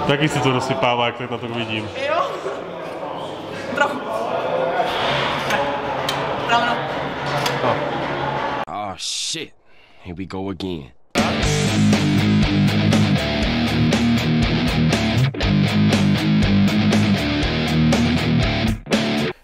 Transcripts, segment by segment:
Taky si to rozsypává, jak tak na to vidím. Jo. Trochu. Rovno. Oh shit. Here we go again.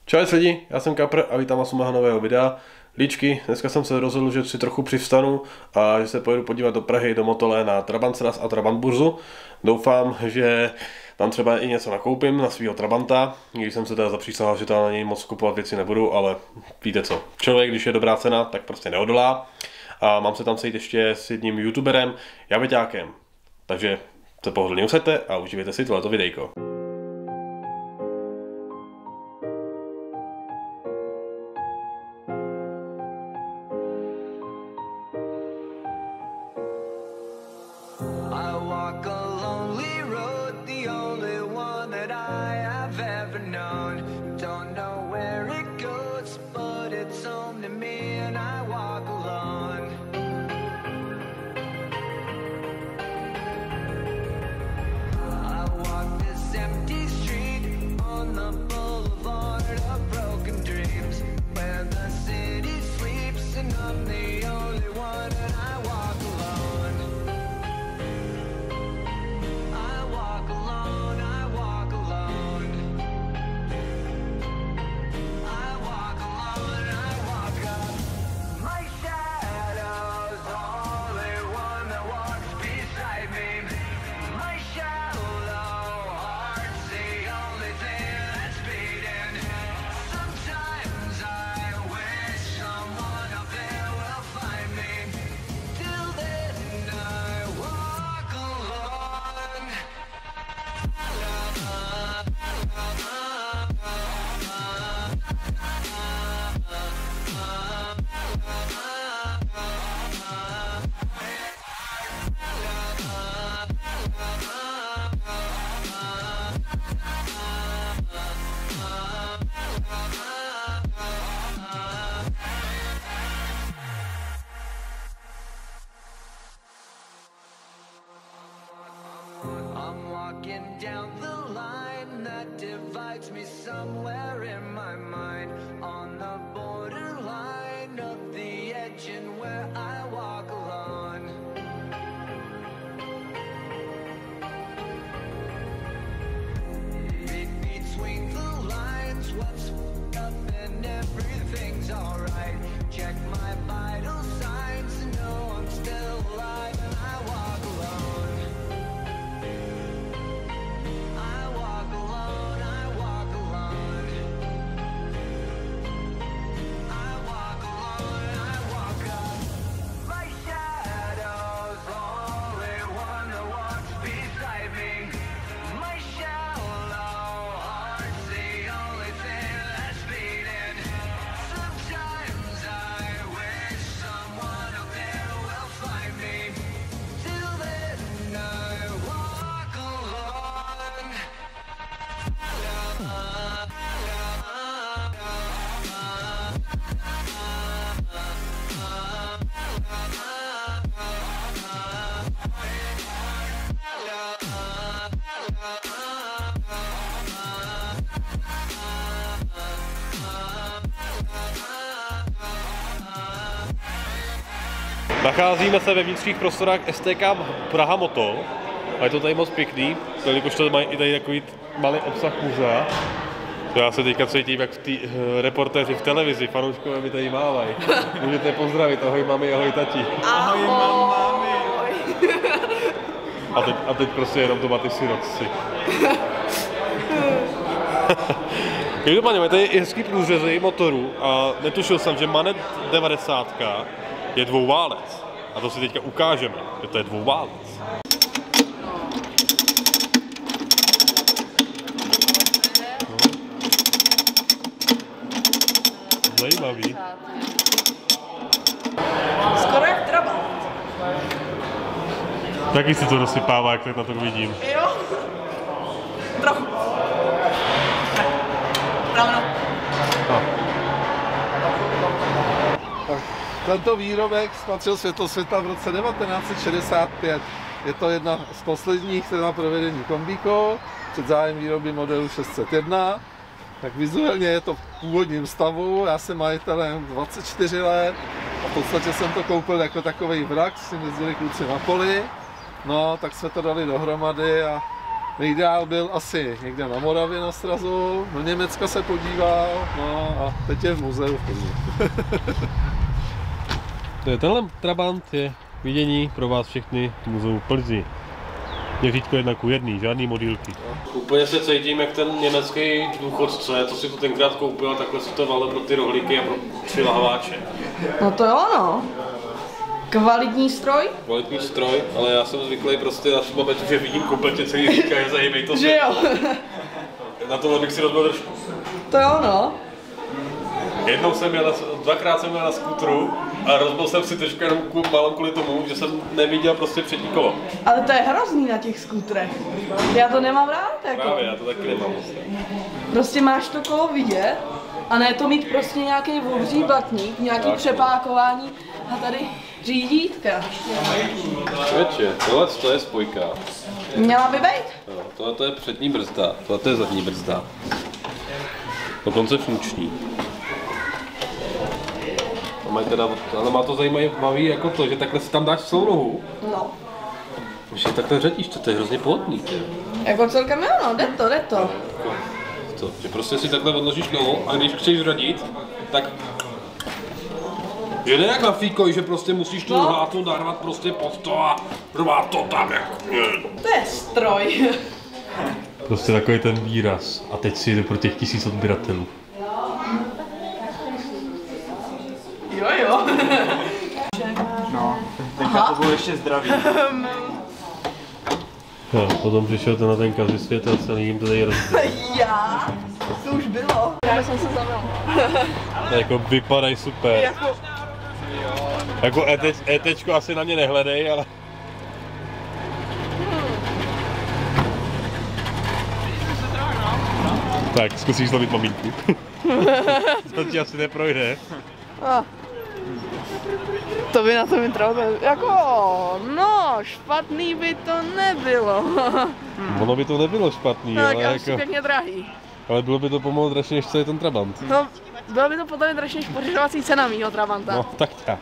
Čau lidi, já jsem Kapr a vítám vás u mého nového videa. Líčky, dneska jsem se rozhodl, že si trochu přivstanu a že se pojedu podívat do Prahy, do Motole na Trabant Sraz a Trabant burzu. Doufám, že tam třeba i něco nakoupím na svého Trabanta, když jsem se teda zapřísahal, že tam na něj moc kupovat věci nebudu, ale víte co, člověk, když je dobrá cena, tak prostě neodolá. A mám se tam sejít ještě s jedním youtuberem, Javeťákem. Takže se pohodlně usaďte a užívejte si tohleto videjko. I'm walking down the line that divides me somewhere in my mind, on the borderline of the edge and where I walk alone. Between the lines, what's up and everything's alright. Check my vital signs and know I'm still alive and I walk alone. Nacházíme se ve vnitřních prostorách STK Praha Motol a je to tady moc pěkný, jelikož to mají i tady takový malý obsah muzea. Já se teďka cítím jak reportéři v televizi, fanouškové mi tady mávají. Můžete pozdravit, ahoj mami, ahoj tati. Ahoj mami. A teď prostě jenom to ty sirotci. Každopádně mají tady hezký průřezy motorů a netušil jsem, že Manet 90 je dvouválec. A to si teďka ukážeme, že to je dvouválec. Zajímavý. Skoro jak Trabant. Taky si to rozsypává, jak tak na to vidím. Jo. Trochu. Rovno. Tento výrobek spatřil světlo světa v roce 1965. je to jedna z posledních na provedení kombíko před zájem výroby modelu 601. Tak vizuálně je to v původním stavu, já jsem majitelem 24 let a v podstatě jsem to koupil jako takový vrak, s tím jezdili kluci na poli. No, tak jsme to dali dohromady a nejideál byl asi někde na Moravě na srazu, do Německa se podíval, no a teď je v muzeu v Plzni. Tenhle Trabant je k vidění pro vás všechny v muzeu v Plzni. Měřítko 1:1, žádný modílky. Úplně se cítím jak ten německý důchodce, co si to tenkrát koupil a takhle si to valil pro ty rohlíky a pro 3 lahváče. No to jo, no. Kvalitní stroj? Kvalitní stroj, ale já jsem zvyklý prostě na tu babetu, že vidím kompletně celý říkají, zahýbej to se. Že jo? Na tohle bych si rozbil držku. To jo, no. Dvakrát jsem jel na skútru a rozbil jsem si držku jenom kvůli tomu, že jsem neviděl prostě přední kolo. Ale to je hrozný na těch skútrech. Já to nemám rád, jako. Právě, já to taky nemám. Prostě máš to kolo vidět a ne to mít prostě nějaký obří blatník, nějaký přepákování a tady řídítka. Člověče, tohle to je spojka. Měla by být? No, tohle je přední brzda, tohle je zadní brzda. Dokonce funkční. Ale má to zajímavý jako to, že takhle si tam dáš celou nohu. No. Když si takhle řadíš, to je hrozně pohodlný. Jako celkem jo, no, jde to. Že prostě si takhle odložíš nohu a když chceš zradit, tak že ne jak na fíkoj, že prostě musíš tu hlátu narvat prostě pod to a rvát to tam jako. To je stroj. Prostě takový ten výraz. A teď si jde pro těch 1000 odběratelů. Jo. No, tenkrát to bylo ještě zdravý. No, potom přišel ten na ten kazi svět a celý jim to tady rozbil. Já? To už bylo. Já jsem se zabil. Jako vypadají super. Jako ETčko asi na mě nehledej, ale... Tak, zkusíš zlomit maminku. To ti asi neprojde. To by na to vytralo, jako, no, špatný by to nebylo. Ono by to nebylo špatný, Tak, ale asi jako... pěkně drahý. Ale bylo by to pomalu dražší než celý ten Trabant. No, bylo by to potom dražší než pořizovací cena mýho Trabanta. No, tak já.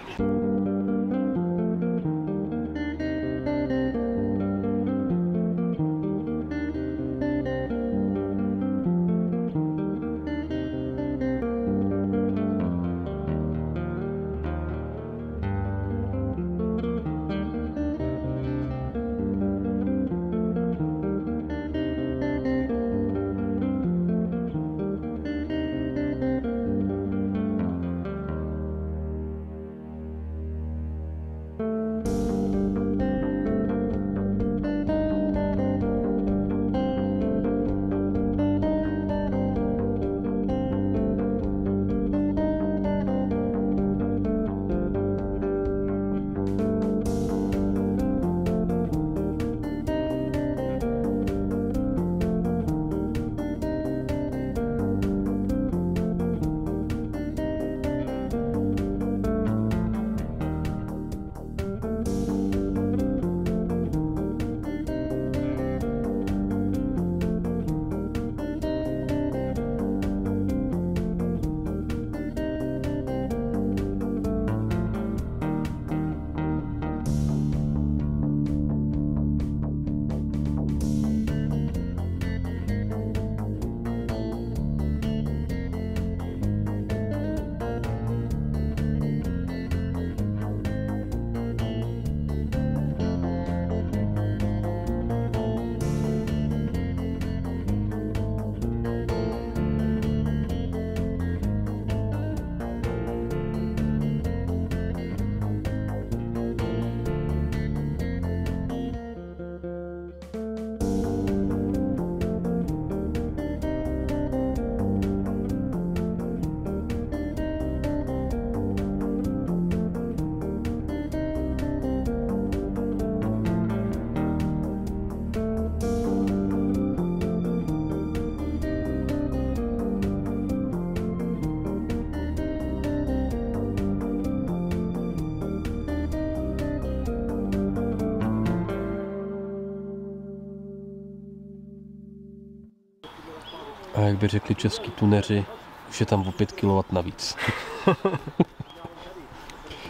A jak by řekli český tuneři, už je tam o 5 kW navíc.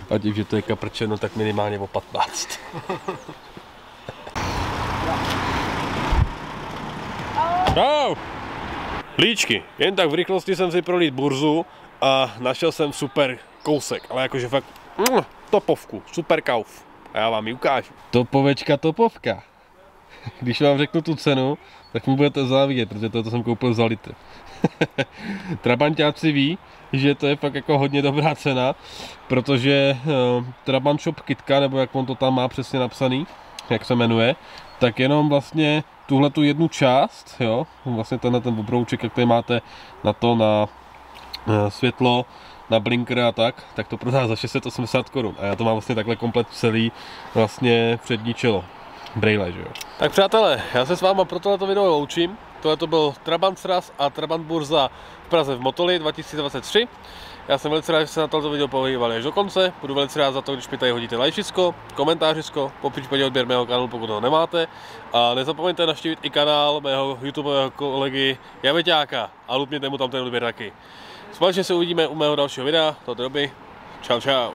A tím, že to je kaprčeno, tak minimálně o 15. Čau! Líčky, jen tak v rychlosti jsem si prolít burzu a našel jsem super kousek, ale jakože fakt topovku, super kauf. A já vám ji ukážu. Topovečka, topovka. Když vám řeknu tu cenu, tak mi budete závidět, protože to jsem koupil za litr. Trabanťáci ví, že to je fakt jako hodně dobrá cena, protože Trabant Shop Kitka, nebo jak on to tam má přesně napsaný, jak se jmenuje, tak jenom vlastně tuhle tu jednu část, jo, vlastně tenhle ten obrouček, jak tady máte na to, na světlo, na blinker a tak to prodá za 680 Kč. A já to mám vlastně takhle komplet celý vlastně přední čelo. Brejle, že jo. Tak přátelé, já se s váma pro tohleto video loučím. Tohle to byl Trabant Sraz a Trabant Burza v Praze v Motoli 2023. Já jsem velice rád, že se na tohle video podívali až do konce. Budu velice rád za to, když mi tady hodíte lajčisko, komentářisko, po případě odběr mého kanálu, pokud ho nemáte. A nezapomeňte navštívit i kanál mého YouTubeového kolegy Javeťáka a lupněte mu tam ten odběr taky. Společně se uvidíme u mého dalšího videa. Do té doby. Čau, čau.